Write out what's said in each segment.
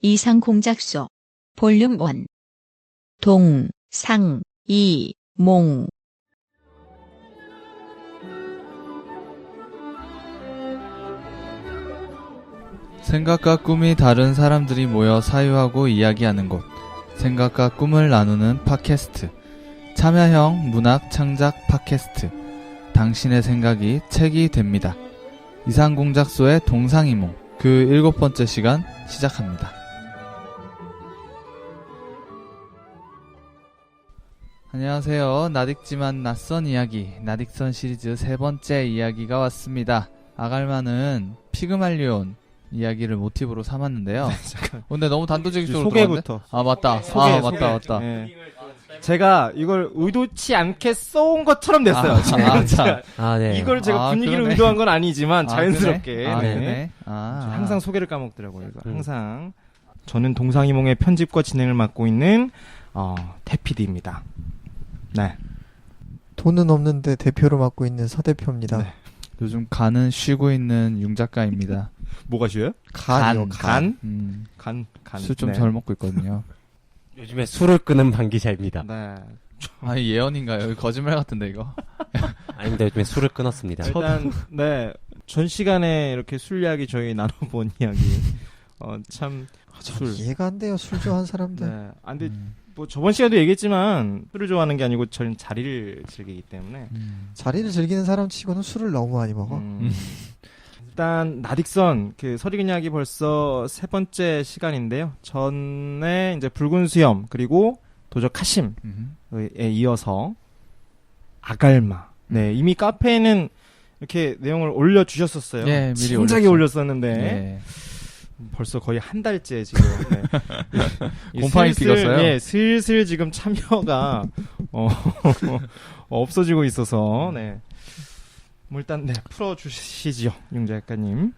이상공작소 볼륨 1 동상이몽 생각과 꿈이 다른 사람들이 모여 사유하고 이야기하는 곳, 생각과 꿈을 나누는 팟캐스트, 참여형 문학 창작 팟캐스트, 당신의 생각이 책이 됩니다. 이상공작소의 동상이몽, 그 7번째 시간 시작합니다. 안녕하세요. 낯익지만 낯선 이야기, 낯익선 시리즈 3번째 이야기가 왔습니다. 아갈마는 피그말리온 이야기를 모티브로 삼았는데요. 근데 너무 단도직입적으로 소개부터. 아 맞다. 소개. 맞다. 네. 제가 이걸 의도치 않게 써온 것처럼 됐어요. 네. 이걸 제가 분위기를 그러네. 의도한 건 아니지만 자연스럽게. 그러네. 항상 소개를 까먹더라고요. 이거. 항상. 저는 동상이몽의 편집과 진행을 맡고 있는 태피디입니다. 네. 돈은 없는데 대표로 맡고 있는 서 대표입니다. 네. 요즘 간은 쉬고 있는 융 작가입니다. 뭐가 쉬어요? 간이요, 간? 간. 간. 술 좀 네. 덜 먹고 있거든요. 요즘에 술을 끄는 방기자입니다. 네. 예언인가요? 거짓말 같은데 이거. 아닙니다. 요즘에 술을 끊었습니다. 일단 네. 전 시간에 이렇게 술 이야기 저희 나눠본 이야기. 참 술. 이해가 안 돼요. 술 좋아하는 사람들. 네. 근데 뭐 저번 시간에도 얘기했지만 술을 좋아하는 게 아니고 저는 자리를 즐기기 때문에 자리를 즐기는 사람 치고는 술을 너무 많이 먹어. 일단 나딕선 그 서리근 이야기 벌써 3번째 시간인데요. 전에 이제 붉은 수염 그리고 도적 카심에 이어서 아갈마. 네, 이미 카페에는 이렇게 내용을 올려주셨었어요. 예, 미리 진작에 올렸었는데 예. 벌써 거의 한 달째 지금. 네. 곰팡이 피었어요? 예, 슬슬 지금 참여가 없어지고 있어서 네. 뭐 일단 네 풀어주시지요, 융 작가님.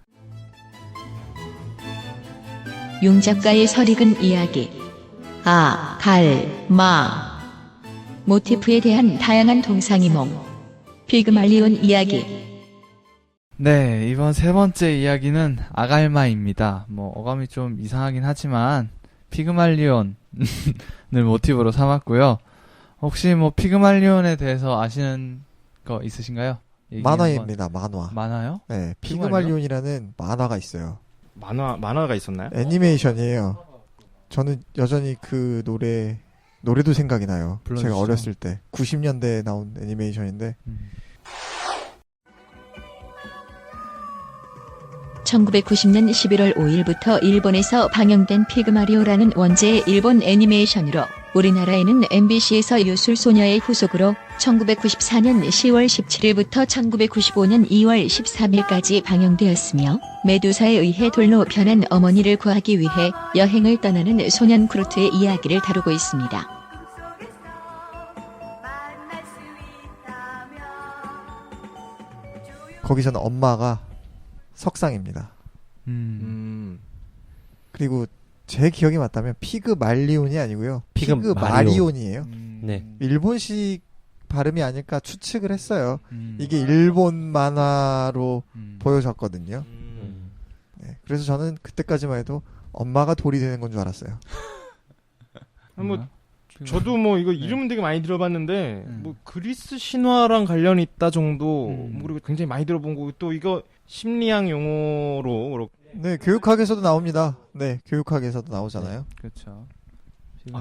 융 작가의 설익은 이야기 아갈마 모티프에 대한 다양한 동상이몽 피그말리온 이야기. 네, 이번 3번째 이야기는 아갈마입니다. 뭐 어감이 좀 이상하긴 하지만 피그말리온을 모티브로 삼았고요. 혹시 뭐 피그말리온에 대해서 아시는 거 있으신가요? 만화입니다. 만화. 만화요? 네, 피그말리온이라는 만화가 있어요. 만화가 있었나요? 애니메이션이에요. 저는 여전히 그 노래도 생각이 나요. 불러주시죠. 제가 어렸을 때 90년대에 나온 애니메이션인데 1990년 11월 5일부터 일본에서 방영된 피그마리오라는 원제의 일본 애니메이션으로 우리나라에는 MBC에서 유술소녀의 후속으로 1994년 10월 17일부터 1995년 2월 13일까지 방영되었으며 메두사에 의해 돌로 변한 어머니를 구하기 위해 여행을 떠나는 소년 크루트의 이야기를 다루고 있습니다. 거기서는 엄마가 석상입니다. 그리고 제 기억이 맞다면 피그말리온이 아니고요. 피그마리온이에요. 네. 일본식 발음이 아닐까 추측을 했어요. 이게 일본 만화로 보여졌거든요. 네, 그래서 저는 그때까지만 해도 엄마가 돌이 되는 건 줄 알았어요. 뭐 저도 뭐 이거 이름은 되게 많이 들어봤는데 뭐 그리스 신화랑 관련이 있다 정도 뭐 그리고 굉장히 많이 들어본 거고 또 이거 심리학 용어로 네, 교육학에서도 나옵니다. 네, 교육학에서도 나오잖아요. 그렇죠.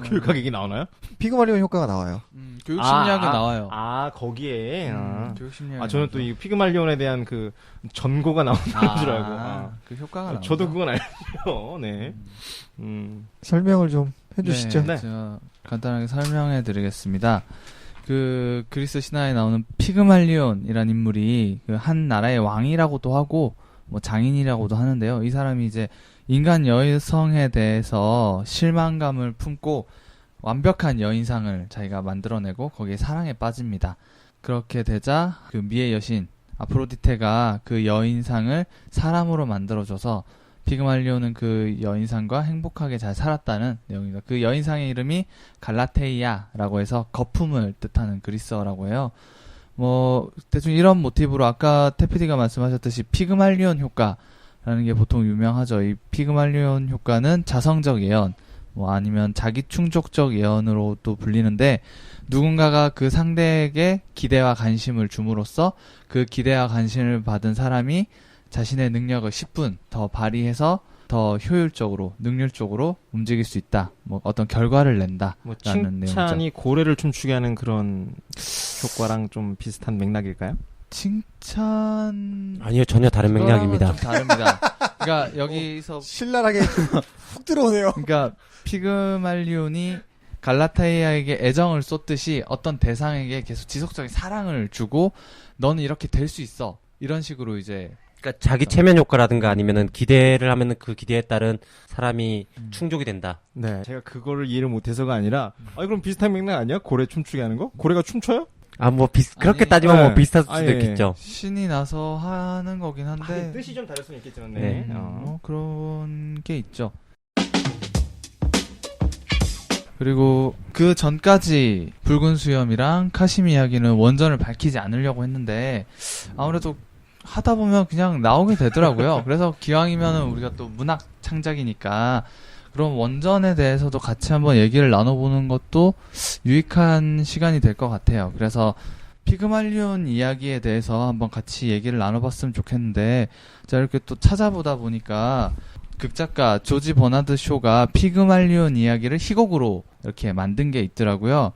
교육학 얘기 나오나요? 피그말리온 효과가 나와요. 교육 심리학은 나와요. 거기에. 교육 심리학. 저는 또 이 피그말리온에 대한 그 전고가 나오는 줄 알고. 그 효과가 나와요. 저도 그건 알죠. 네. 설명을 좀 해주시죠. 네. 제가 간단하게 설명해 드리겠습니다. 그 그리스 신화에 나오는 피그말리온이라는 인물이 그 한 나라의 왕이라고도 하고 뭐 장인이라고도 하는데요. 이 사람이 이제 인간 여성에 대해서 실망감을 품고 완벽한 여인상을 자기가 만들어내고 거기에 사랑에 빠집니다. 그렇게 되자 그 미의 여신 아프로디테가 그 여인상을 사람으로 만들어줘서 피그말리온은 그 여인상과 행복하게 잘 살았다는 내용입니다. 그 여인상의 이름이 갈라테이아라고 해서 거품을 뜻하는 그리스어라고 해요. 뭐 대충 이런 모티브로 아까 태피디가 말씀하셨듯이 피그말리온 효과 라는 게 보통 유명하죠. 이 피그말리온 효과는 자성적 예언, 뭐 아니면 자기 충족적 예언으로 또 불리는데, 누군가가 그 상대에게 기대와 관심을 줌으로써 그 기대와 관심을 받은 사람이 자신의 능력을 10분 더 발휘해서 더 효율적으로, 능률적으로 움직일 수 있다. 뭐 어떤 결과를 낸다. 뭐 라는 내용이죠. 칭찬이 고래를 춤추게 하는 그런 효과랑 좀 비슷한 맥락일까요? 칭찬 아니요, 전혀 다른 맥락입니다. 좀 다릅니다. 그러니까 여기서 신랄하게 훅 들어오네요. 그러니까 피그말리온이 갈라타이아에게 애정을 쏟듯이 어떤 대상에게 계속 지속적인 사랑을 주고 너는 이렇게 될 수 있어. 이런 식으로 이제 그러니까 자기 체면 효과라든가 아니면은 기대를 하면은 그 기대에 따른 사람이 충족이 된다. 네. 제가 그거를 이해를 못해서가 아니라, 그럼 비슷한 맥락 아니야? 고래 춤추게 하는 거? 고래가 춤춰요? 그렇게 아니, 따지면 네. 뭐 비슷할 수도 아니, 있겠죠. 신이 나서 하는 거긴 한데 뜻이 좀 다를 수는 있겠지만, 네. 그런 게 있죠. 그리고 그 전까지 붉은 수염이랑 카심 이야기는 원전을 밝히지 않으려고 했는데 아무래도 하다 보면 그냥 나오게 되더라고요. 그래서 기왕이면은 우리가 또 문학 창작이니까 그럼 원전에 대해서도 같이 한번 얘기를 나눠보는 것도 유익한 시간이 될 것 같아요. 그래서 피그말리온 이야기에 대해서 한번 같이 얘기를 나눠봤으면 좋겠는데 제가 이렇게 또 찾아보다 보니까 극작가 조지 버나드 쇼가 피그말리온 이야기를 희곡으로 이렇게 만든 게 있더라고요.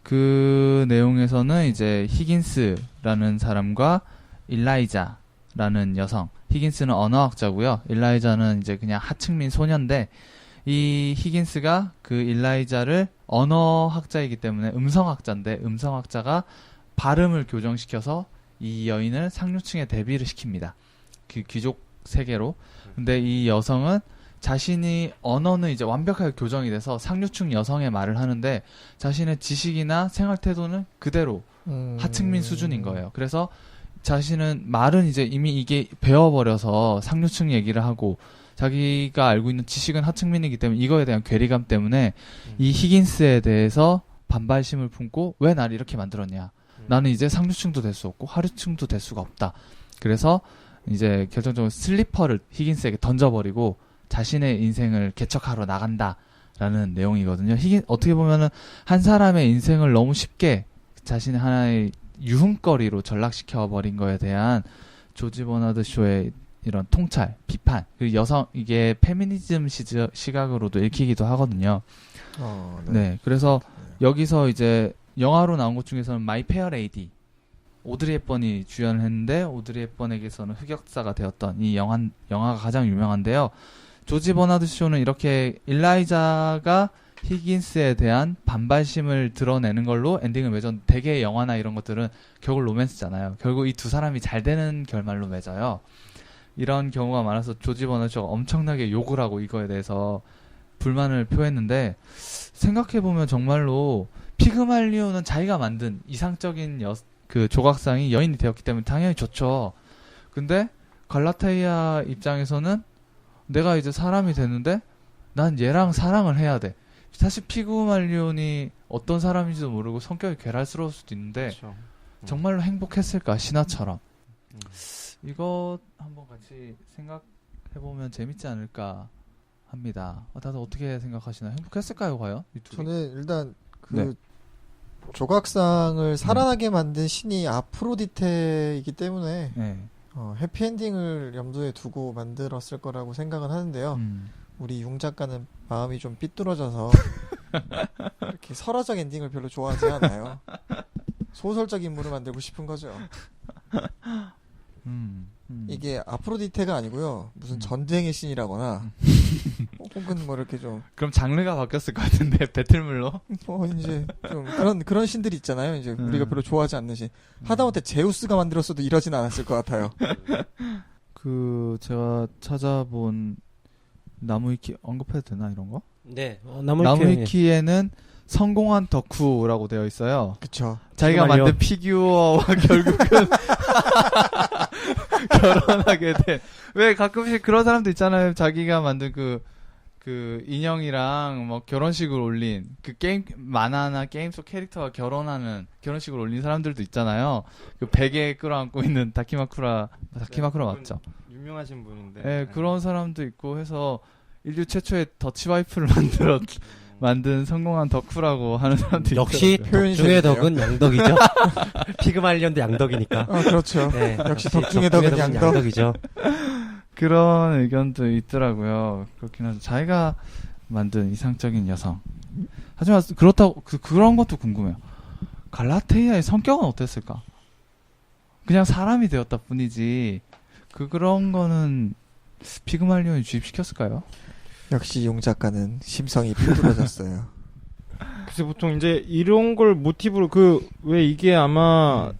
그 내용에서는 이제 히긴스라는 사람과 일라이자라는 여성, 히긴스는 언어학자고요. 일라이자는 이제 그냥 하층민 소년인데 이 히긴스가 그 일라이자를 언어학자이기 때문에 음성학자인데 음성학자가 발음을 교정시켜서 이 여인을 상류층에 대비를 시킵니다. 그 귀족 세계로. 근데 이 여성은 자신이 언어는 이제 완벽하게 교정이 돼서 상류층 여성의 말을 하는데 자신의 지식이나 생활 태도는 그대로 하층민 수준인 거예요. 그래서 자신은 말은 이제 이미 이게 배워버려서 상류층 얘기를 하고 자기가 알고 있는 지식은 하층민이기 때문에 이거에 대한 괴리감 때문에 이 히긴스에 대해서 반발심을 품고 왜 나를 이렇게 만들었냐. 나는 이제 상류층도 될 수 없고 하류층도 될 수가 없다. 그래서 이제 결정적으로 슬리퍼를 히긴스에게 던져버리고 자신의 인생을 개척하러 나간다라는 내용이거든요. 어떻게 보면은 한 사람의 인생을 너무 쉽게 자신의 하나의 유흥거리로 전락시켜버린 거에 대한 조지 버나드 쇼의 이런 통찰, 비판, 그 여성, 이게 페미니즘 시각으로도 읽히기도 하거든요. 네. 그래서 여기서 이제 영화로 나온 것 중에서는 마이 페어 레이디, 오드리 헵번이 주연을 했는데 오드리 헵번에게서는 흑역사가 되었던 이 영화가 가장 유명한데요. 조지 버나드 쇼는 이렇게 일라이자가 히긴스에 대한 반발심을 드러내는 걸로 엔딩을 맺어. 대개의 영화나 이런 것들은 결국 로맨스잖아요. 결국 이 두 사람이 잘 되는 결말로 맺어요. 이런 경우가 많아서 조지 버나드 쇼가 엄청나게 욕을 하고 이거에 대해서 불만을 표했는데 생각해보면 정말로 피그말리온은 자기가 만든 이상적인 그 조각상이 여인이 되었기 때문에 당연히 좋죠. 근데 갈라타이아 입장에서는 내가 이제 사람이 됐는데 난 얘랑 사랑을 해야 돼. 사실 피그말리온이 어떤 사람인지도 모르고 성격이 괴랄스러울 수도 있는데 그렇죠. 정말로 행복했을까 신화처럼. 이거 한번 같이 생각해보면 재밌지 않을까 합니다. 다들 어떻게 생각하시나요? 행복했을까요 과연? 이 둘이? 저는 일단 그 네. 조각상을 살아나게 만든 신이 아프로디테이기 때문에 네. 해피엔딩을 염두에 두고 만들었을 거라고 생각은 하는데요. 음. 우리 용 작가는 마음이 좀 삐뚤어져서 이렇게 설화적 엔딩을 별로 좋아하지 않아요. 소설적 인물을 만들고 싶은 거죠. 이게 아프로디테가 아니고요. 무슨 전쟁의 신이라거나 혹은 뭐 이렇게 좀 그럼 장르가 바뀌었을 것 같은데 배틀물로? 뭐 이제 좀 그런 신들이 있잖아요. 이제 우리가 별로 좋아하지 않는 신. 하다못해 제우스가 만들었어도 이러진 않았을 것 같아요. 그 제가 찾아본 나무위키 언급해도 되나 이런 거? 네. 나무위키에는 성공한 덕후라고 되어 있어요. 그쵸. 자기가 정말요? 만든 피규어와 결국은 결혼하게 돼. 왜 가끔씩 그런 사람도 있잖아요. 자기가 만든 그 그 인형이랑 뭐 결혼식을 올린 그 게임 만화나 게임 속 캐릭터와 결혼하는 결혼식을 올린 사람들도 있잖아요. 그 베개에 끌어안고 있는 다키마쿠라 맞죠? 유명하신 분인데. 네, 그런 사람도 있고 해서 인류 최초의 더치와이프를 만든 성공한 덕후라고 하는 사람도 역시 있더라고요. 표현이 덕중의 재밌네요. 덕은 양덕이죠. 피그말리언도 양덕이니까. 그렇죠. 네, 역시 덕중의 덕은 양덕. 양덕이죠. 그런 의견도 있더라고요. 그렇긴 하죠. 자기가 만든 이상적인 여성. 하지만 그렇다고 그런 것도 궁금해요. 갈라테이아의 성격은 어땠을까? 그냥 사람이 되었다 뿐이지 그런 거는 피그말리온이 주입시켰을까요? 역시 용 작가는 심성이 푸들어졌어요. 그래서 보통 이제 이런 걸 모티브로 왜 이게 아마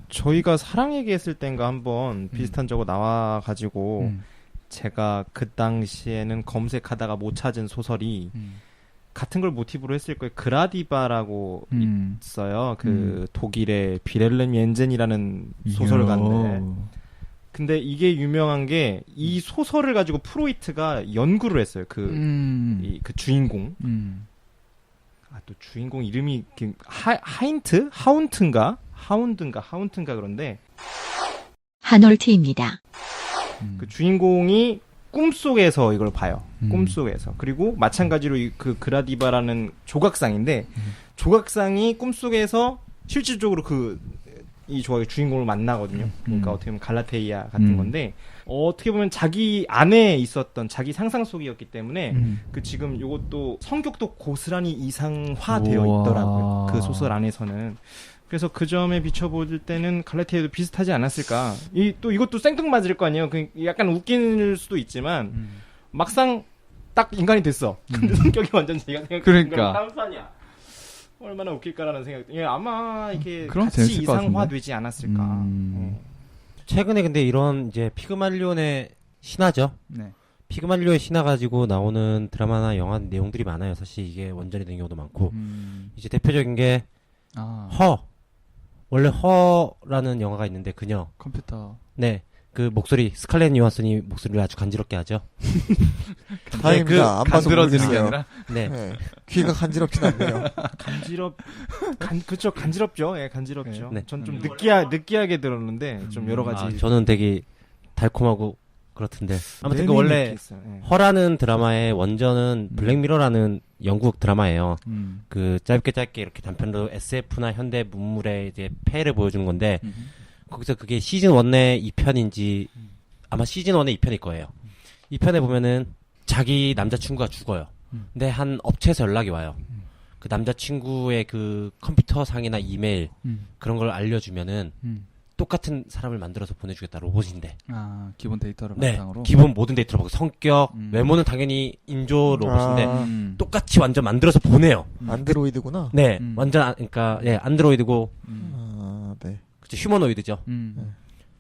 저희가 사랑 얘기했을 땐가 한번 비슷한 적이 나와가지고 제가 그 당시에는 검색하다가 못 찾은 소설이 같은 걸 모티브로 했을 거예요. 그라디바라고 있어요. 독일의 비렐름 옌젠이라는 소설가인데. 근데 이게 유명한 게 이 소설을 가지고 프로이트가 연구를 했어요. 그 주인공. 또 주인공 이름이 하운트인가 그런데 하놀트입니다. 그 주인공이 꿈속에서 이걸 봐요. 꿈속에서. 그리고 마찬가지로 그 그라디바라는 조각상인데 조각상이 꿈속에서 실질적으로 이 조각의 주인공을 만나거든요. 그러니까 어떻게 보면 갈라테이아 같은 건데 어떻게 보면 자기 안에 있었던 자기 상상 속이었기 때문에 지금 요것도 성격도 고스란히 이상화되어 있더라고요. 그 소설 안에서는. 그래서 그 점에 비춰볼 때는 갈라테이아도 비슷하지 않았을까. 이것도 생뚱맞을 거 아니에요. 약간 웃길 수도 있지만 막상 딱 인간이 됐어. 근데 성격이 완전 제가 생각하는 그러니까. 딴판이야. 얼마나 웃길까라는 생각. 아마 이렇게 그럼 같이 재밌을 것 같은데? 이상화되지 않았을까. 최근에 근데 이런 이제 피그말리온의 신화죠. 네. 피그말리온의 신화 가지고 나오는 드라마나 영화 내용들이 많아요. 사실 이게 원전이 된 경우도 많고. 이제 대표적인 게 원래 허라는 영화가 있는데 그녀. 컴퓨터. 네. 그 목소리 스칼렛 요한슨이 목소리를 아주 간지럽게 하죠. 다행입니다. 안 봐서 간지러지는 게 모르겠어요. 아니라 네. 네. 귀가 간지럽진 않네요. 그쵸, 간지럽죠. 예, 간지럽죠. 네. 전 좀 느끼하게 들었는데, 좀 여러 가지. 저는 되게 달콤하고 그렇던데. 아무튼 내내 그 원래 느끼했어요. 예. 허라는 드라마의 원전은 블랙미러라는 영국 드라마예요. 그 짧게 이렇게 단편으로 SF나 현대 문물의 이제 폐해를 보여주는 건데 거기서 그게 시즌 1의 2편인지 아마 시즌 1의 2편일 거예요. 2편에 보면은 자기 남자친구가 죽어요. 근데 한 업체에서 연락이 와요. 그 남자친구의 그 컴퓨터 상이나 이메일 그런 걸 알려주면은 똑같은 사람을 만들어서 보내주겠다. 로봇인데. 기본 데이터를 네. 바탕으로. 기본 모든 데이터를 보고 성격, 외모는 당연히 인조 로봇인데 똑같이 완전 만들어서 보내요. 안드로이드구나. 네. 완전 그러니까 안드로이드고 네. 그쵸, 휴머노이드죠.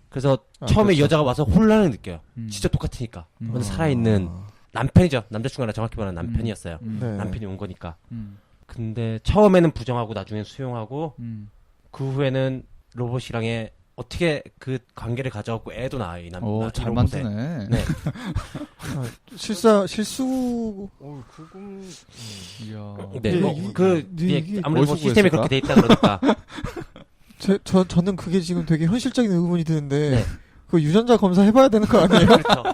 그래서 처음에 그렇죠. 여자가 와서 혼란을 느껴요. 진짜 똑같으니까. 완전 살아있는 남편이죠. 남자친구가 정확히 말하면 남편이었어요. 네. 남편이 온 거니까. 근데 처음에는 부정하고 나중엔 수용하고 그 후에는 로봇이랑의 어떻게 그 관계를 가져왔고 애도 낳아요. 이 잘 로봇에. 만드네. 네. 실수 그건 이야. 네. 이게 아무래도 뭐 어디서 시스템이 구했을까? 그렇게 돼 있다 그러니까. 저는 그게 지금 되게 현실적인 의문이 드는데 네. 그 유전자 검사 해봐야 되는 거 아니에요? 그렇죠.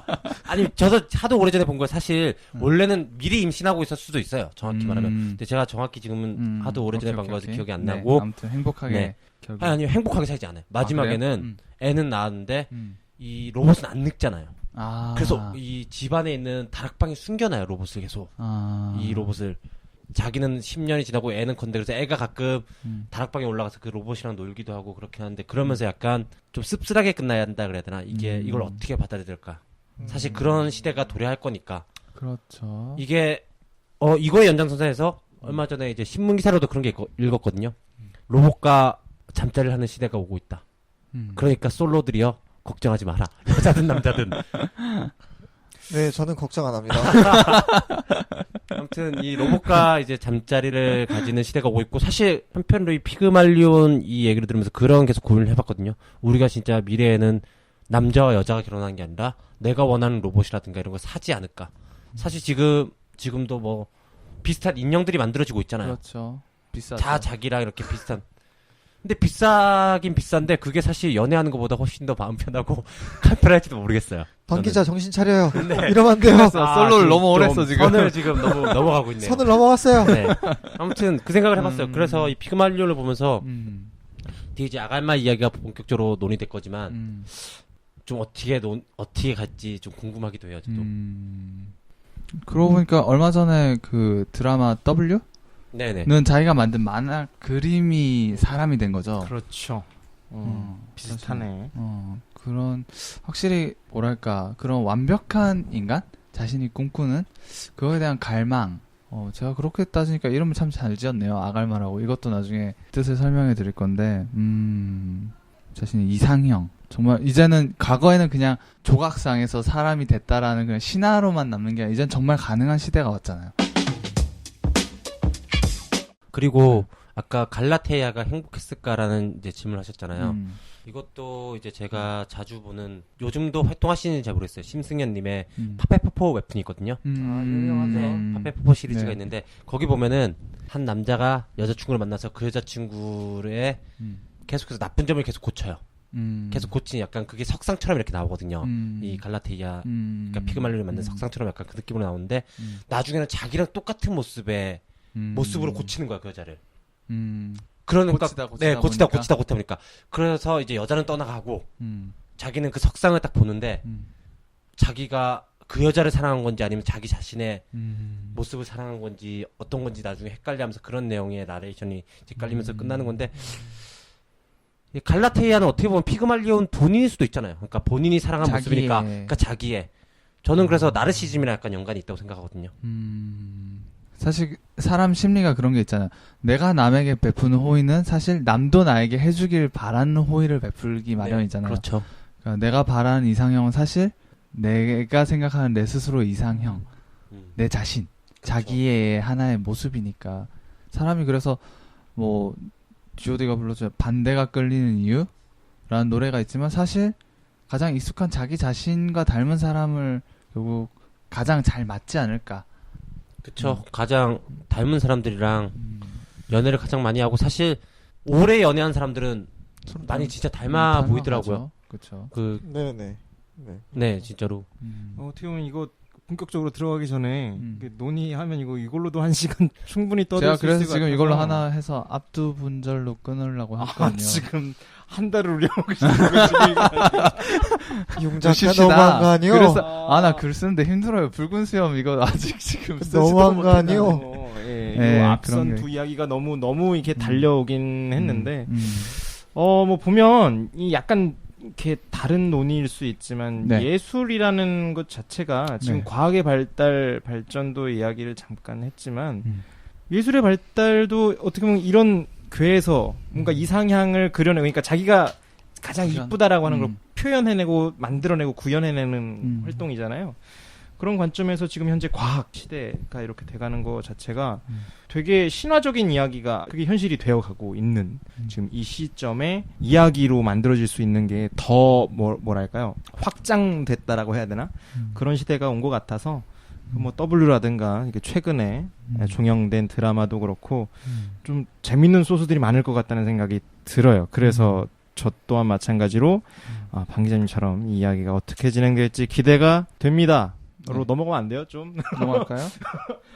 아니 저도 하도 오래전에 본 거 사실 원래는 미리 임신하고 있을 수도 있어요. 정확히 말하면. 근데 제가 정확히 지금은 하도 오래전에 본 거라서 기억이 안 네, 나고. 아무튼 행복하게 네. 결국. 아니 행복하게 살지 않아요. 마지막에는 애는 낳았는데 이 로봇은 안 늙잖아요. 그래서 이 집안에 있는 다락방에 숨겨놔요. 로봇을 계속. 이 로봇을. 자기는 10년이 지나고 애는 건데 그래서 애가 가끔 다락방에 올라가서 그 로봇이랑 놀기도 하고 그렇게 하는데 그러면서 약간 좀 씁쓸하게 끝나야 한다 그래야 되나? 이걸 어떻게 받아들여야 될까? 사실 그런 시대가 도래할 거니까. 그렇죠. 이게 이거의 연장선상에서 얼마 전에 이제 신문 기사로도 그런 게 읽었거든요. 로봇과 잠자리를 하는 시대가 오고 있다. 그러니까 솔로들이요 걱정하지 마라. 여자든 남자든. 네, 저는 걱정 안 합니다. 아무튼 이 로봇과 이제 잠자리를 가지는 시대가 오고 있고 사실 한편으로 이 피그말리온 이 얘기를 들으면서 그런 계속 고민을 해봤거든요. 우리가 진짜 미래에는 남자와 여자가 결혼하는 게 아니라 내가 원하는 로봇이라든가 이런 걸 사지 않을까. 사실 지금 지금도 뭐 비슷한 인형들이 만들어지고 있잖아요. 그렇죠. 비싸죠. 다 자기랑 이렇게 비슷한. 근데 비싸긴 비싼데 그게 사실 연애하는 것보다 훨씬 더 마음 편하고 간편할지도 모르겠어요. 방 기자 정신 차려요. 네. 이러면 안 돼요. 솔로를 너무 오래 했어 지금. 선을 지금 너무 넘어가고 있네요. 선을 넘어갔어요. 네. 아무튼 그 생각을 해봤어요. 그래서 이 피그말리온을 보면서 뒤에 이제 아갈마 이야기가 본격적으로 논의될 거지만 좀 어떻게 갈지 좀 궁금하기도 해요. 저도. 그러고 보니까 얼마 전에 그 드라마 W? 네네. 는 자기가 만든 만화 그림이 사람이 된 거죠. 그렇죠. 비슷하네. 그런 확실히 뭐랄까 그런 완벽한 인간 자신이 꿈꾸는 그거에 대한 갈망. 제가 그렇게 따지니까 이름을 참 잘 지었네요. 아갈마라고. 이것도 나중에 뜻을 설명해 드릴 건데, 자신의 이상형. 정말 이제는 과거에는 그냥 조각상에서 사람이 됐다라는 그냥 신화로만 남는 게 아니라 이제는 정말 가능한 시대가 왔잖아요. 그리고 아까 갈라테아가 행복했을까라는 이제 질문을 하셨잖아요. 이것도 이제 제가 자주 보는 요즘도 활동하시는지 잘 모르겠어요. 심승현님의 파페포포 웹툰이 있거든요. 유명하죠. 파페포포 시리즈가 네. 있는데 거기 보면은 한 남자가 여자친구를 만나서 그 여자친구의 계속해서 나쁜 점을 계속 고쳐요. 계속 고치니 약간 그게 석상처럼 이렇게 나오거든요. 이 갈라테아 그러니까 피그말리온을 만든 석상처럼 약간 그 느낌으로 나오는데 나중에는 자기랑 똑같은 모습으로 고치는 거야 그 여자를. 그러니까 고치다 보니까 그래서 이제 여자는 떠나가고 자기는 그 석상을 딱 보는데 자기가 그 여자를 사랑한 건지 아니면 자기 자신의 모습을 사랑한 건지 어떤 건지 나중에 헷갈려하면서 그런 내용의 나레이션이 헷갈리면서 끝나는 건데 이 갈라테아는 어떻게 보면 피그말리온 본인일 수도 있잖아요. 그러니까 본인이 사랑한 모습이니까 그러니까 자기의 저는 그래서 나르시즘이랑 약간 연관이 있다고 생각하거든요. 사실 사람 심리가 그런 게 있잖아요. 내가 남에게 베푸는 호의는 사실 남도 나에게 해주길 바라는 호의를 베풀기 마련이잖아요. 네, 그렇죠. 그러니까 내가 바라는 이상형은 사실 내가 생각하는 내 스스로 이상형, 내 자신, 그렇죠. 자기의 하나의 모습이니까 사람이 그래서 뭐 G.O.D가 불러줘 반대가 끌리는 이유라는 노래가 있지만 사실 가장 익숙한 자기 자신과 닮은 사람을 결국 가장 잘 맞지 않을까. 그쵸. 가장 닮은 사람들이랑 연애를 가장 많이 하고 사실 오래 연애한 사람들은 많이 진짜 닮아 보이더라고요. 그렇죠. 네네. 네, 진짜로. 어떻게 보면 이거 본격적으로 들어가기 전에 논의하면 이걸로도 1시간 충분히 떠들 제가 수 있을 것 그래서 지금 같아서. 이걸로 하나 해서 앞두 분절로 끊으려고 했거든요. 지금 한 달을 우려먹으시는 거지. 용작가 너무한 거 아니요? 그래서 나 글 쓰는데 힘들어요. 붉은 수염 이거 아직 지금 너무한 거 아니요? 예, 네, 요 앞선 그런 게. 두 이야기가 너무 이렇게 달려오긴 했는데 뭐 보면 이 약간 이렇게 다른 논의일 수 있지만 네. 예술이라는 것 자체가 지금 네. 과학의 발전도 이야기를 잠깐 했지만 예술의 발달도 어떻게 보면 이런 괴에서 뭔가 이상향을 그려내고 그러니까 자기가 가장 이쁘다라고 하는 걸 표현해내고 만들어내고 구현해내는 활동이잖아요. 그런 관점에서 지금 현재 과학 시대가 이렇게 돼가는 거 자체가 되게 신화적인 이야기가 그게 현실이 되어가고 있는 지금 이 시점에 이야기로 만들어질 수 있는 게 더 뭐랄까요 확장됐다라고 해야 되나 그런 시대가 온 것 같아서 뭐 W라든가 이게 최근에 종영된 드라마도 그렇고 좀 재밌는 소스들이 많을 것 같다는 생각이 들어요. 그래서 저 또한 마찬가지로 방 기자님처럼 이 이야기가 어떻게 진행될지 기대가 됩니다. 로 넘어가면 안 돼요? 좀 넘어갈까요?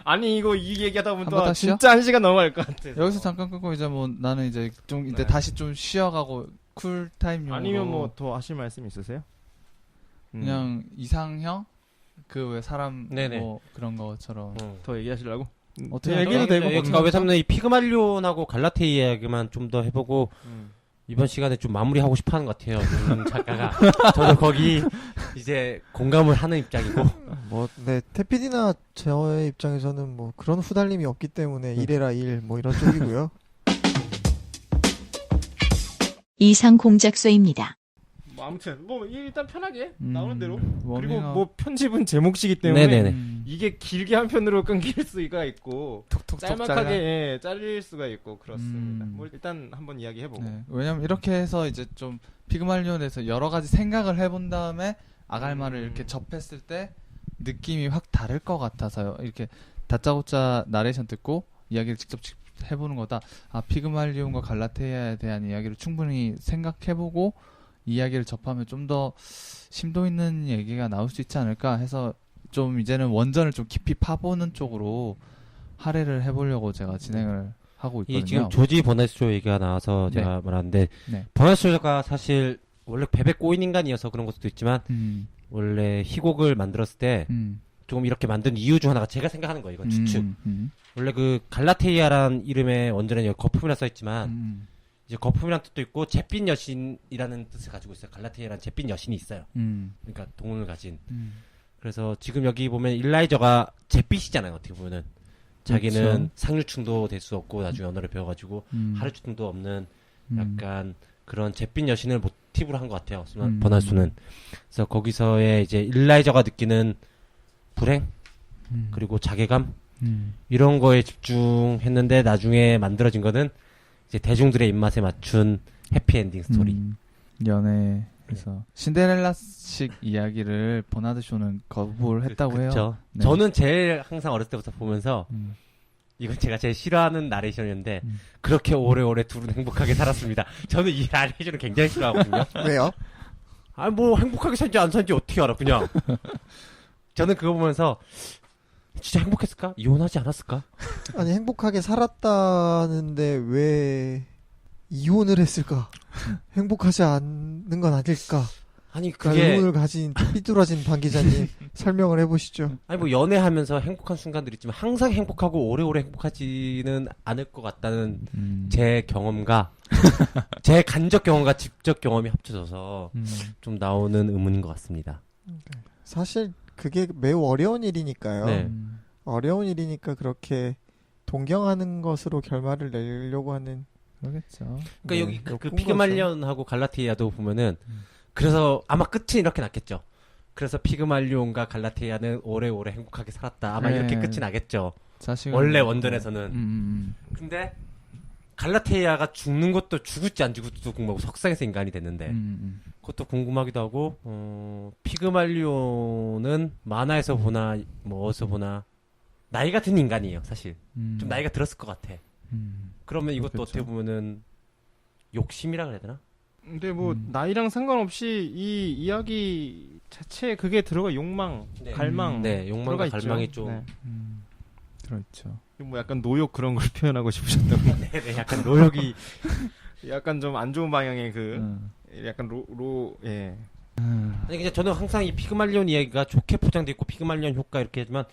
아니 이 얘기하다 보면 한번 또 다시요? 진짜 1시간 넘어갈 것 같아. 여기서 잠깐 끊고 이제 뭐 나는 이제 좀 이제 네. 다시 좀 쉬어가고 쿨타임용으로 아니면 뭐 더 하실 말씀 있으세요? 그냥 이상형 그 왜 사람 네네. 뭐 그런 것처럼 더 얘기하시려고? 어떻게 얘기해도 할까요? 되고 그러니까 왜냐면 이 피그말리온하고 갈라테아 이야기만 좀 더 해보고 이번 시간에 좀 마무리하고 싶어하는 것 같아요. 작가가 저도 거기 이제 공감을 하는 입장이고 네, 태피디나 저의 입장에서는 뭐 그런 후달림이 없기 때문에 이래라 일 뭐 이런 쪽이고요. 이상 공작소입니다. 뭐 아무튼 뭐 일단 편하게 나오는 대로 그리고 워밍업. 뭐 편집은 제 몫이기 때문에 네네네. 이게 길게 한 편으로 끊길 수가 있고 톡톡톡 짤막하게 잘릴 수가 있고 그렇습니다. 음. 뭐 일단 한번 이야기해보고 네. 왜냐면 이렇게 해서 이제 좀 피그말리온에서 여러 가지 생각을 해본 다음에 아갈마를 이렇게 접했을 때 느낌이 확 다를 것 같아서요. 이렇게 다짜고짜 나레이션 듣고 이야기를 직접 해보는 거다. 아, 피그말리온과 갈라테아에 대한 이야기를 충분히 생각해보고 이야기를 접하면 좀 더 심도 있는 얘기가 나올 수 있지 않을까 해서 좀 이제는 원전을 좀 깊이 파보는 쪽으로 할애를 해보려고 제가 진행을 하고 있거든요. 지금 조지 버넷쇼 얘기가 나와서 네. 제가 말하는데 네. 버넷쇼가 사실 원래 베베 꼬인 인간이어서 그런 것도 있지만 원래 희곡을 만들었을 때 조금 이렇게 만든 이유 중 하나가 제가 생각하는 거예요. 이건 추측. 원래 그 갈라테이아라는 이름의 원전에 여기 거품이라 써있지만 이제 거품이란 뜻도 있고 잿빛 여신이라는 뜻을 가지고 있어요. 갈라테이아라는 잿빛 여신이 있어요. 그러니까 동을 가진. 그래서 지금 여기 보면 일라이저가 잿빛이잖아요. 어떻게 보면은 자기는 그렇죠. 상류층도 될 수 없고 나중에 언어를 배워가지고 하류층도 없는 약간 그런 잿빛 여신을 모티브로 한 것 같아요. 버나수는. 그래서 거기서의 이제 일라이저가 느끼는 불행 그리고 자괴감 이런 거에 집중했는데 나중에 만들어진 거는 이제 대중들의 입맛에 맞춘 해피엔딩 스토리. 연애에서 신데렐라식 이야기를 버나드 쇼는 거부를 했다고 해요. 그쵸. 네. 저는 제일 항상 어렸을 때부터 보면서 이건 제가 제일 싫어하는 나레이션이었는데 그렇게 오래오래 둘은 행복하게 살았습니다. 저는 이 나레이션을 굉장히 싫어하거든요. 왜요? 아니 뭐 행복하게 산지 안 산지 어떻게 알아 그냥. 저는 그거 보면서 진짜 행복했을까? 이혼하지 않았을까? 아니 행복하게 살았다는데 왜 이혼을 했을까? 행복하지 않는 건 아닐까? 아니 그 그게 의문을 가진 삐뚤어진 반 기자님 설명을 해보시죠. 아니 뭐 연애하면서 행복한 순간들이 있지만 항상 행복하고 오래오래 행복하지는 않을 것 같다는 제 경험과 제 간접 경험과 직접 경험이 합쳐져서 좀 나오는 의문인 것 같습니다. 사실 그게 매우 어려운 일이니까요. 네. 어려운 일이니까 그렇게 동경하는 것으로 결말을 내려고 하는. 그러겠죠. 그러니까 여기 그 욕구인 피그말리온하고 갈라테이아도 보면은 그래서 아마 끝은 이렇게 났겠죠. 그래서 피그말리온과 갈라테이아는 오래오래 행복하게 살았다. 아마 네. 이렇게 끝이 나겠죠. 자식은 원래 원전에서는. 근데 갈라테이아가 죽는 것도 죽을지 안 죽을지도 궁금하고 석상에서 인간이 됐는데 그것도 궁금하기도 하고 피그말리온은 만화에서 보나 뭐 어디서 보나 나이 같은 인간이에요. 사실 좀 나이가 들었을 것 같아. 그러면 이것도 그렇겠죠. 어떻게 보면은 욕심이라 그래야 되나? 근데 뭐 나이랑 상관없이 이 이야기 자체에 그게 들어가 욕망, 네. 갈망, 네, 욕망과 들어가 있죠. 갈망이 좀 네. 그렇죠. 뭐 약간 노욕 그런 걸 표현하고 싶으셨던 거. 네, 약간 노력이 약간 좀 안 좋은 방향의 그 약간 예. 아니 그냥 저는 항상 이 피그말리온 이야기가 좋게 포장돼 있고 피그말리온 효과 이렇게 하지만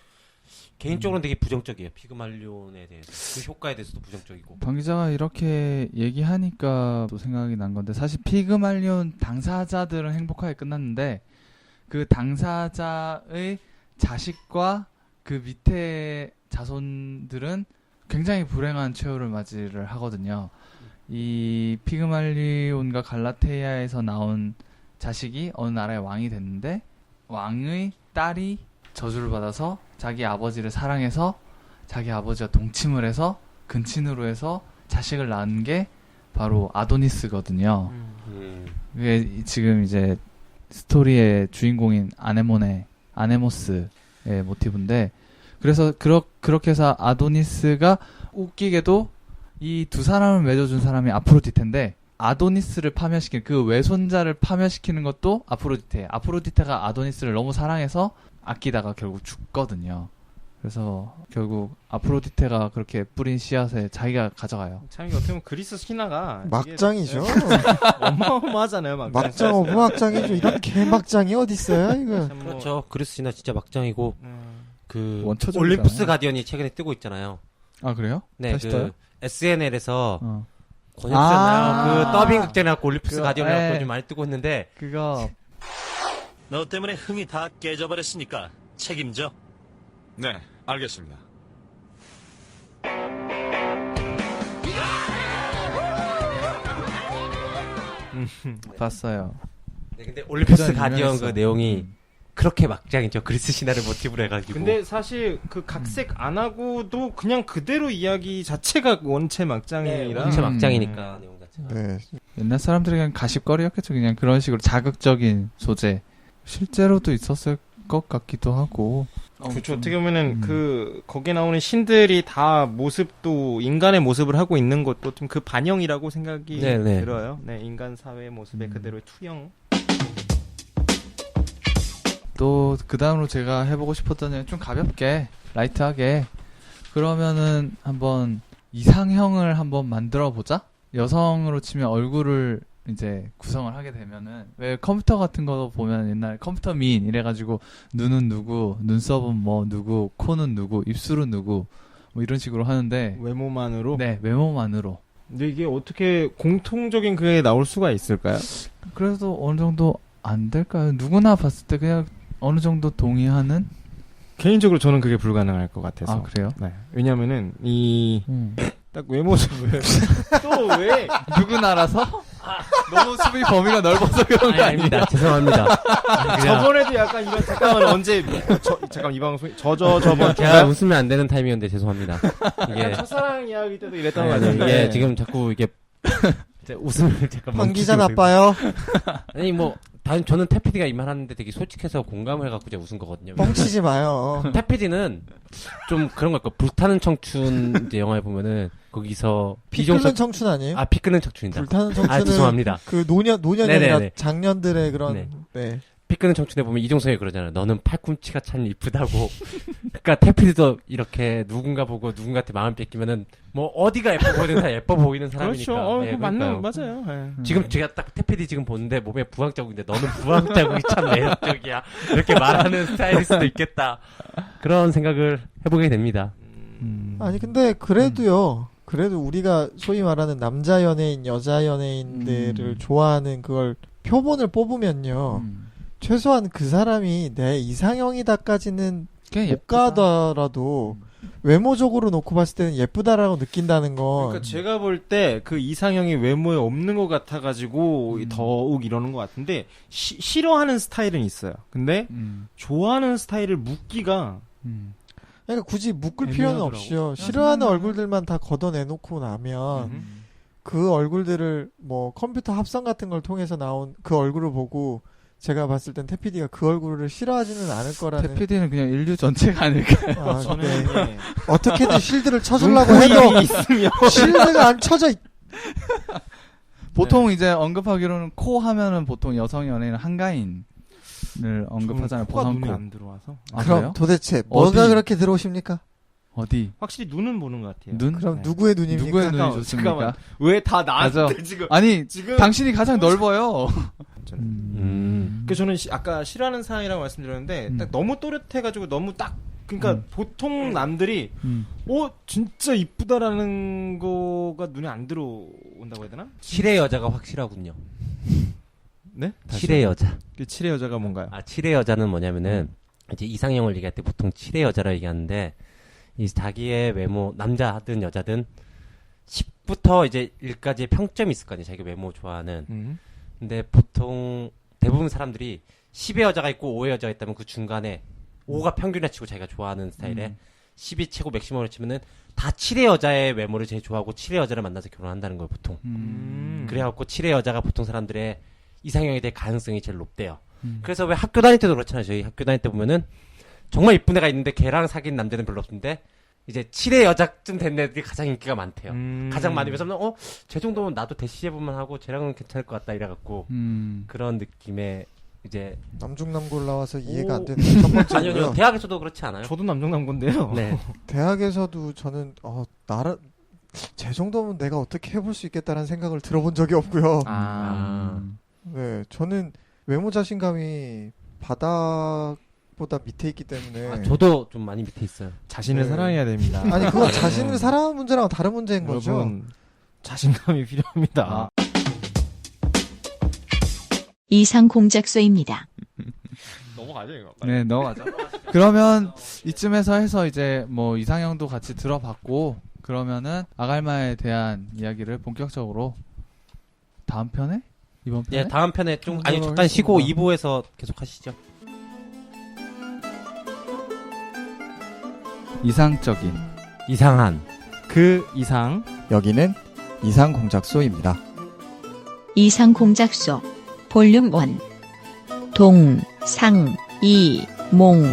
개인적으로는 되게 부정적이에요. 피그말리온에 대해서 그 효과에 대해서도 부정적이고. 방 기자가 이렇게 얘기하니까 또 생각이 난 건데 사실 피그말리온 당사자들은 행복하게 끝났는데 그 당사자의 자식과 그 밑에 자손들은 굉장히 불행한 최후를 맞이를 하거든요. 이 피그말리온과 갈라테이아에서 나온 자식이 어느 나라의 왕이 됐는데 왕의 딸이 저주를 받아서 자기 아버지를 사랑해서 자기 아버지와 동침을 해서 근친으로 해서 자식을 낳은 게 바로 아도니스거든요. 그게 지금 이제 스토리의 주인공인 아네모스의 모티브인데 그래서 그렇게 해서 아도니스가 웃기게도 이 두 사람을 맺어준 사람이 아프로디테인데 아도니스를 파멸시키는 그 외손자를 파멸시키는 것도 아프로디테예요. 아프로디테가 아도니스를 너무 사랑해서 아끼다가 결국 죽거든요. 그래서 결국 아프로디테가 그렇게 뿌린 씨앗에 자기가 가져가요. 참 이게 어떻게 보면 그리스 신화가 막장이죠. 어마어마하잖아요. 막장 오브 막장이죠. 이런 개막장이 어디 있어요, 이거? 참 뭐, 그렇죠. 그리스 신화 진짜 막장이고 그 원초적이잖아요. 올림푸스 가디언이 최근에 뜨고 있잖아요. 아 그래요? 네, 다시 그 떠요? SNL에서 권혁수였나요? 아~ 그 더빙 극장해갖고 올림푸스 그거, 가디언이라고 네. 좀 많이 뜨고 있는데 그거 너 때문에 흥이 다 깨져버렸으니까 책임져. 네, 알겠습니다. 봤어요. 네, 근데 올림푸스 그전 가디언 유명했어. 그 내용이 그렇게 막장이죠. 그리스 신화를 모티브로 해가지고. 근데 사실 그 각색 안 하고도 그냥 그대로 이야기 자체가 원체 막장이라. 원체 막장이니까 내용 자체가. 네. 옛날 사람들이 그냥 가십거리였겠죠. 그냥 그런 식으로 자극적인 소재. 실제로도 있었을 것 같기도 하고. 그렇죠. 어떻게 보면은 거기에 나오는 신들이 다 모습도 인간의 모습을 하고 있는 것도 좀 그 반영이라고 생각이 네네. 들어요. 네, 인간 사회의 모습의 그대로의 투영. 또 그 다음으로 제가 해보고 싶었던 얘기는 좀 가볍게 라이트하게 그러면은 한번 이상형을 한번 만들어 보자. 여성으로 치면 얼굴을 이제 구성을 하게 되면은 왜 컴퓨터 같은 거 보면 옛날 컴퓨터 미인 이래가지고 눈은 누구, 눈썹은 뭐 누구, 코는 누구, 입술은 누구 뭐 이런 식으로 하는데 외모만으로. 네 외모만으로. 근데 이게 어떻게 공통적인 그게 나올 수가 있을까요? 그래도 어느 정도 안 될까요? 누구나 봤을 때 그냥 어느 정도 동의하는? 개인적으로 저는 그게 불가능할 것 같아서. 아 그래요? 네. 왜냐면은 딱 외모 또 왜? 누구나라서? 너무 수비 범위가 넓어서 그런 거 아니에요? 아닙니다. 죄송합니다. 저번에도 약간 이런 잠깐만 언제 잠깐 이 방송 저번 제가 웃으면 안 되는 타이밍인데 죄송합니다. 이게 첫사랑 이야기 때도 이랬던 거 아니, 같은데 이게 지금 자꾸 이게 이제 웃음을 잠깐 한 기자 멈추고 나빠요. 아니 뭐 저는 태피디가 이 말 하는데 되게 솔직해서 공감을 해갖고 제가 웃은 거거든요. 뻥치지 마요. 태피디는 좀 그런 거 있고 불타는 청춘 이제 영화에 보면은 거기서 피 끓는 청춘 아니에요? 피 끓는 청춘이다. 불타는 청춘은 아 죄송합니다. 그 노년이 아니라 네네네. 장년들의 그런 네. 네. 피 끓는 청춘에 보면 이종석이 그러잖아요. 너는 팔꿈치가 참 이쁘다고. 그러니까 태피디도 이렇게 누군가 보고 누군가한테 마음 뺏기면은 뭐 어디가 예뻐 보이는 사람 예뻐 보이는 사람이니까. 그렇죠. 네, 맞는 그러니까요. 맞아요. 네. 지금 제가 딱 태피디 지금 보는데 몸에 부항 자국인데 너는 부항 자국이 참 매력적이야. 이렇게 말하는 스타일일 수도 있겠다. 그런 생각을 해보게 됩니다. 아니 근데 그래도요. 그래도 우리가 소위 말하는 남자 연예인, 여자 연예인들을 좋아하는 그걸 표본을 뽑으면요. 최소한 그 사람이 내 이상형이다까지는 못 가더라도 외모적으로 놓고 봤을 때는 예쁘다라고 느낀다는 건 그러니까 제가 볼 때 그 이상형이 외모에 없는 것 같아가지고 더욱 이러는 것 같은데 싫어하는 스타일은 있어요. 근데 좋아하는 스타일을 묻기가 그러니까 굳이 묶을 필요는 없이요. 싫어하는 얼굴들만 다 걷어내놓고 나면 그 얼굴들을 뭐 컴퓨터 합성 같은 걸 통해서 나온 그 얼굴을 보고 제가 봤을 땐 태피디가 그 얼굴을 싫어하지는 않을 거라는. 태피디는 그냥 인류 전체가 아닐까요? 아, 저는 네. 어떻게든 실드를 쳐주려고 해도 있으면 실드가 안 쳐져. 보통 이제 언급하기로는 코 하면은 보통 여성 연예인은 한가인을 언급하잖아요. 코가 눈에 보상코. 안 들어와서. 아, 그럼 그래요? 도대체 뭐가 어디? 그렇게 들어오십니까? 어디? 확실히 눈은 보는 것 같아요. 눈? 그럼 네. 누구의 눈입니까? 누구의 눈이 잠깐만, 좋습니까? 잠깐만. 왜 다 나한테 맞아. 지금? 아니 지금 당신이 가장 넓어요. 그 저는 아까 싫어하는 사람이라고 말씀드렸는데 딱 너무 또렷해가지고 너무 딱 그러니까 보통 남들이 진짜 이쁘다라는 거가 눈에 안 들어온다고 해야 되나? 칠의 여자가 확실하군요. 네? 칠의 여자. 그 칠의 여자가 뭔가요? 칠의 여자는 뭐냐면은 이제 이상형을 얘기할 때 보통 칠의 여자라 얘기하는데 이 자기의 외모 남자든 여자든 10부터 이제 1까지의 평점이 있을 거 아니에요. 자기가 외모 좋아하는. 근데 보통 대부분 사람들이 10의 여자가 있고 5의 여자가 있다면 그 중간에 5가 평균이라 치고 자기가 좋아하는 스타일에 10이 최고 맥시멈으로 치면은 다 7의 여자의 외모를 제일 좋아하고 7의 여자를 만나서 결혼한다는 거예요, 보통. 그래갖고 7의 여자가 보통 사람들의 이상형에 대해 가능성이 제일 높대요. 그래서 왜 학교 다닐 때도 그렇잖아요. 저희 학교 다닐 때 보면은 정말 이쁜 애가 있는데 걔랑 사귄 남자는 별로 없는데 이제 7의 여자쯤 된 애들이 가장 인기가 많대요. 가장 많으면서 쟤 정도면 나도 대시해보면 하고 쟤랑은 괜찮을 것 같다 이래갖고 그런 느낌의 이제 남중남고 나와서 이해가 안 되는 첫 번째고요. 아니요, 대학에서도 그렇지 않아요? 저도 남정남고인데요. 네. 대학에서도 저는 제 정도면 내가 어떻게 해볼 수 있겠다라는 생각을 들어본 적이 없고요. 네, 저는 외모 자신감이 바닥보다 밑에 있기 때문에. 저도 좀 많이 밑에 있어요. 자신을 네. 사랑해야 됩니다. 아니 그건 자신을 사랑하는 문제랑 다른 문제인 거죠. 여러분, 자신감이 필요합니다. 이상 공작소입니다. 넘어가죠 이거. 네, 넘어가죠. 그러면 이쯤에서 해서 이제 뭐 이상형도 같이 들어봤고 그러면은 아갈마에 대한 이야기를 본격적으로 다음 편에? 이번 편에? 예, 다음 편에 좀 아니 그걸로 잠깐 쉬고 하겠습니다. 2부에서 계속 하시죠. 이상적인 이상한 그 이상 여기는 이상 공작소입니다. 이상 공작소 볼륨 1 동, 상, 이, 몽